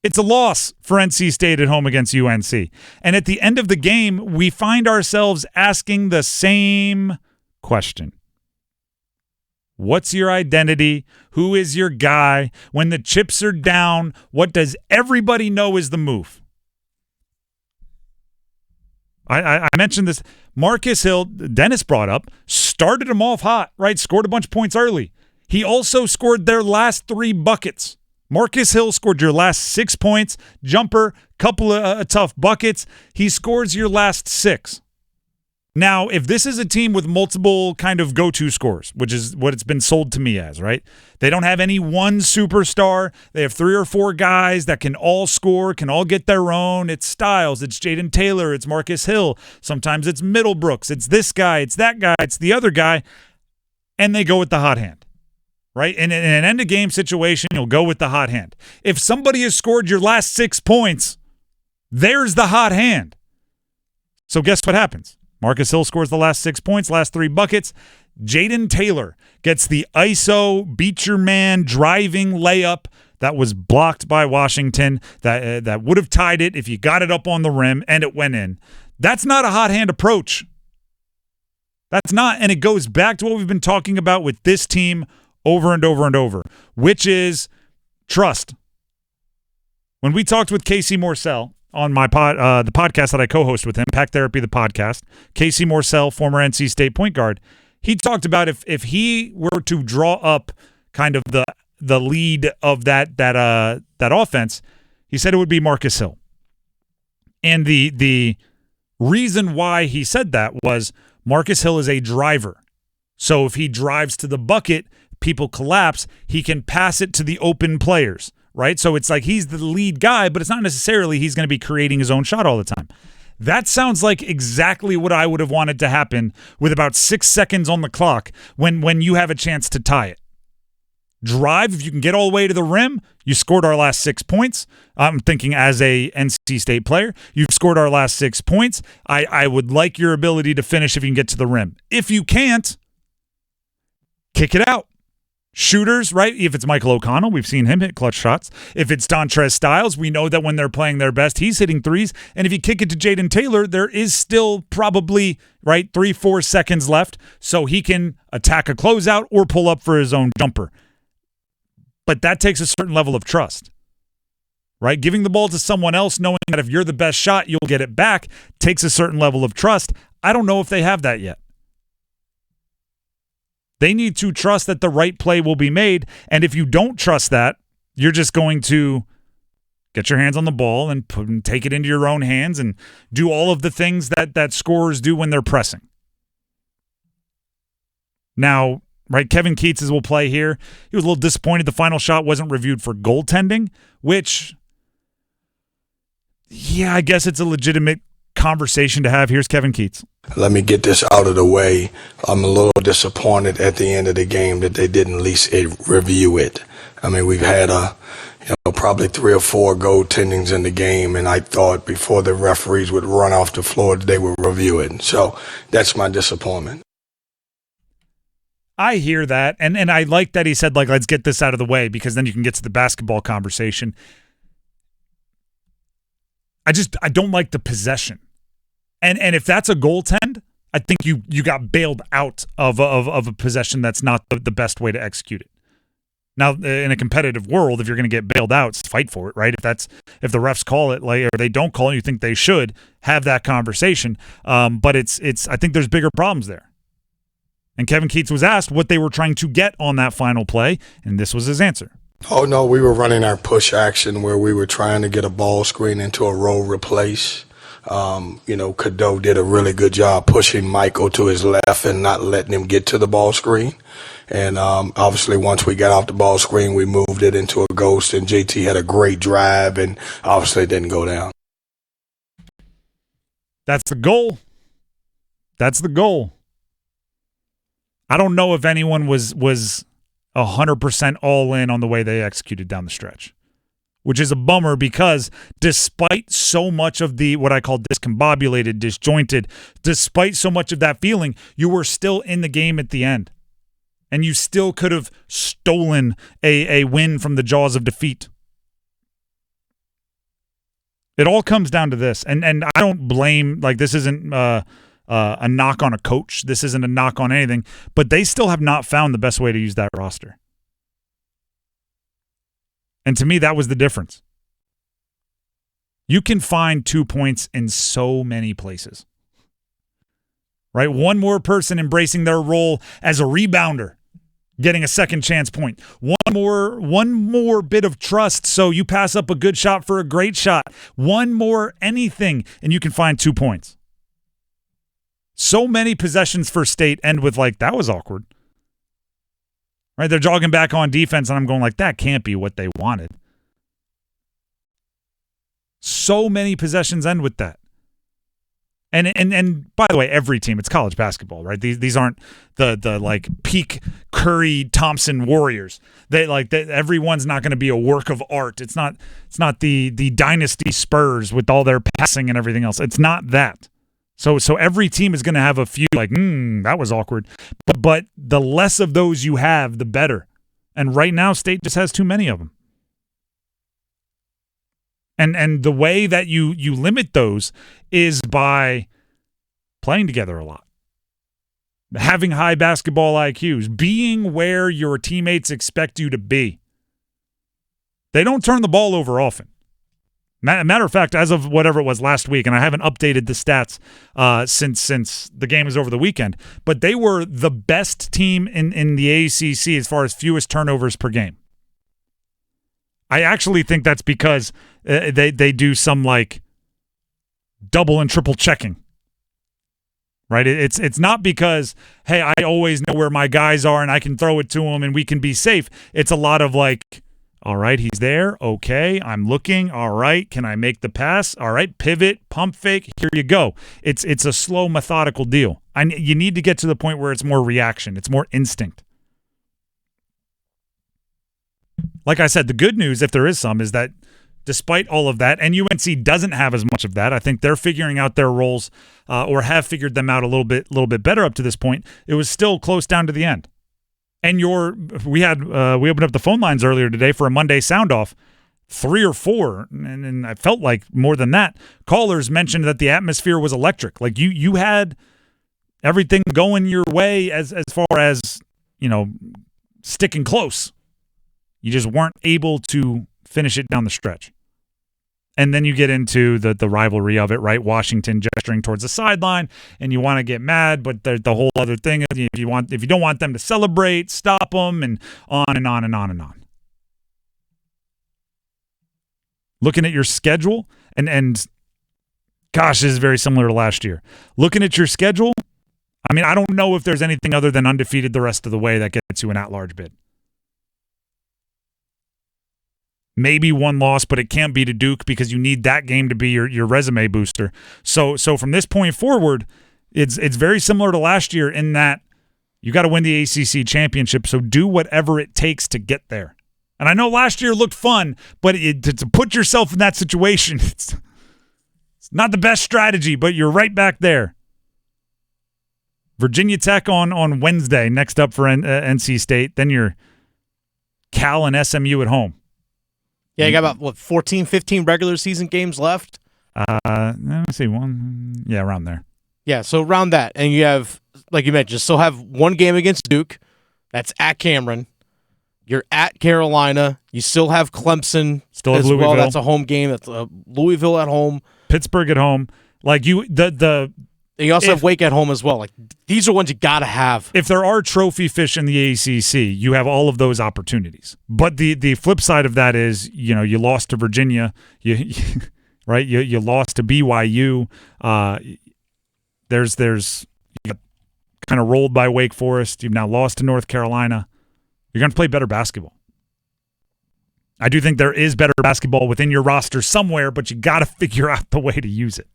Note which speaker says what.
Speaker 1: It's a loss for NC State at home against UNC. And at the end of the game, we find ourselves asking the same question. What's your identity? Who is your guy? When the chips are down, what does everybody know is the move? I mentioned this. Marcus Hill, Dennis brought up, started him off hot, right? Scored a bunch of points early. He also scored their last 3 buckets. Marcus Hill scored your last 6 points, jumper, couple of tough buckets. He scores your last 6. Now, if this is a team with multiple kind of go-to scores, which is what it's been sold to me as, right? They don't have any one superstar. They have 3 or 4 guys that can all score, can all get their own. It's Styles, it's Jaden Taylor, it's Marcus Hill. Sometimes it's Middlebrooks, it's this guy, it's that guy, it's the other guy. And they go with the hot hand, right? In an end-of-game situation, you'll go with the hot hand. If somebody has scored your last 6 points, there's the hot hand. So guess what happens? Marcus Hill scores the last 6 points, last 3 buckets. Jaden Taylor gets the ISO, beat your man, driving layup that was blocked by Washington that would have tied it if you got it up on the rim and it went in. That's not a hot hand approach. That's not, and it goes back to what we've been talking about with this team over and over and over, which is trust. When we talked with Casey Morsell, on my the podcast that I co-host with him, Pack Therapy, the podcast, Casey Morsell, former NC State point guard, he talked about if he were to draw up kind of the lead of that offense, he said it would be Marcus Hill. And the reason why he said that was Marcus Hill is a driver. So if he drives to the bucket, people collapse, he can pass it to the open players. Right? So it's like he's the lead guy, but it's not necessarily he's going to be creating his own shot all the time. That sounds like exactly what I would have wanted to happen with about 6 seconds on the clock when you have a chance to tie it. Drive, if you can get all the way to the rim, you scored our last 6 points. I'm thinking as a NC State player, you've scored our last 6 points. I would like your ability to finish if you can get to the rim. If you can't, kick it out. Shooters, right? If it's Michael O'Connell, we've seen him hit clutch shots. If it's Dontrez Styles, we know that when they're playing their best, he's hitting threes. And if you kick it to Jaden Taylor, there is still probably, right, 3-4 seconds left, so he can attack a closeout or pull up for his own jumper. But that takes a certain level of trust, right? Giving the ball to someone else, knowing that if you're the best shot, you'll get it back, takes a certain level of trust. I don't know if they have that yet. They need to trust that the right play will be made. And if you don't trust that, you're just going to get your hands on the ball and take it into your own hands and do all of the things that scorers do when they're pressing. Now, right, Kevin Keatts will play here. He was a little disappointed the final shot wasn't reviewed for goaltending, which, yeah, I guess it's a legitimate conversation to have. Here's Kevin Keatts.
Speaker 2: Let me get this out of the way. I'm a little disappointed at the end of the game that they didn't at least review it. I mean, we've had probably 3 or 4 goaltendings in the game, and I thought before the referees would run off the floor, they would review it. So that's my disappointment.
Speaker 1: I hear that, and I like that he said, like, let's get this out of the way because then you can get to the basketball conversation. I don't like the possession. And if that's a goaltend, I think you got bailed out of a possession that's not the best way to execute it. Now, in a competitive world, if you're going to get bailed out, fight for it, right? If the refs call it, like, or they don't call it, you think they should have that conversation. But it's I think there's bigger problems there. And Kevin Keatts was asked what they were trying to get on that final play, and this was his answer.
Speaker 2: Oh, no, we were running our push action where we were trying to get a ball screen into a roll replace. Cadeau did a really good job pushing Michael to his left and not letting him get to the ball screen. And obviously once we got off the ball screen, we moved it into a ghost, and JT had a great drive and obviously it didn't go down.
Speaker 1: That's the goal. That's the goal. I don't know if anyone was 100% all in on the way they executed down the stretch, which is a bummer because despite so much of the what I call discombobulated, disjointed, despite so much of that feeling, you were still in the game at the end. And you still could have stolen a win from the jaws of defeat. It all comes down to this, and I don't blame, like, this isn't a knock on a coach. This isn't a knock on anything, but they still have not found the best way to use that roster. And to me, that was the difference. You can find 2 points in so many places, right? One more person embracing their role as a rebounder, getting a second chance point. One more bit of trust, so you pass up a good shot for a great shot. One more anything, and you can find 2 points. So many possessions for State end with, like, that was awkward. Right? They're jogging back on defense, and I'm going, like, that can't be what they wanted. So many possessions end with that. And by the way, every team, it's college basketball, right? These aren't the like peak Curry Thompson Warriors. Everyone's not going to be a work of art. It's not the dynasty Spurs with all their passing and everything else. It's not that. So every team is going to have a few like, that was awkward. But the less of those you have, the better. And right now, State just has too many of them. And the way that you limit those is by playing together a lot, having high basketball IQs, being where your teammates expect you to be. They don't turn the ball over often. Matter of fact, as of whatever it was last week, and I haven't updated the stats since the game was over the weekend, but they were the best team in the ACC as far as fewest turnovers per game. I actually think that's because they do some like double and triple checking, right? It's not because, hey, I always know where my guys are and I can throw it to them and we can be safe. It's a lot of like, all right, he's there. Okay, I'm looking. All right, can I make the pass? All right, pivot, pump fake. Here you go. It's a slow, methodical deal. You need to get to the point where it's more reaction. It's more instinct. Like I said, the good news, if there is some, is that despite all of that, and UNC doesn't have as much of that, I think they're figuring out their roles or have figured them out a little bit better up to this point. It was still close down to the end. And we opened up the phone lines earlier today for a Monday sound off. 3 or 4, and I felt like more than that, callers mentioned that the atmosphere was electric. Like you had everything going your way as far as, sticking close. You just weren't able to finish it down the stretch. And then you get into the rivalry of it, right? Washington gesturing towards the sideline, and you want to get mad, but the whole other thing is if you don't want them to celebrate, stop them, and on and on and on and on. Looking at your schedule, and gosh, this is very similar to last year. Looking at your schedule, I mean, I don't know if there's anything other than undefeated the rest of the way that gets you an at-large bid. Maybe one loss, but it can't be to Duke because you need that game to be your resume booster. So from this point forward, it's very similar to last year in that you got to win the ACC championship, so do whatever it takes to get there. And I know last year looked fun, but to put yourself in that situation, it's not the best strategy, but you're right back there. Virginia Tech on Wednesday, next up for NC State. Then you're Cal and SMU at home.
Speaker 3: Yeah, you got about, 14, 15 regular season games left?
Speaker 1: Let me see. Around there.
Speaker 3: Yeah, so around that. And you have, like you mentioned, still have one game against Duke. That's at Cameron. You're at Carolina. You still have Clemson.
Speaker 1: Still have Louisville.
Speaker 3: Well. That's a home game. That's Louisville at home.
Speaker 1: Pittsburgh at home. Like you
Speaker 3: also have Wake at home as well. Like these are ones you got to have.
Speaker 1: If there are trophy fish in the ACC, you have all of those opportunities. But the flip side of that is, you lost to Virginia, right? You lost to BYU. You got kind of rolled by Wake Forest. You've now lost to North Carolina. You're going to play better basketball. I do think there is better basketball within your roster somewhere, but you got to figure out the way to use it.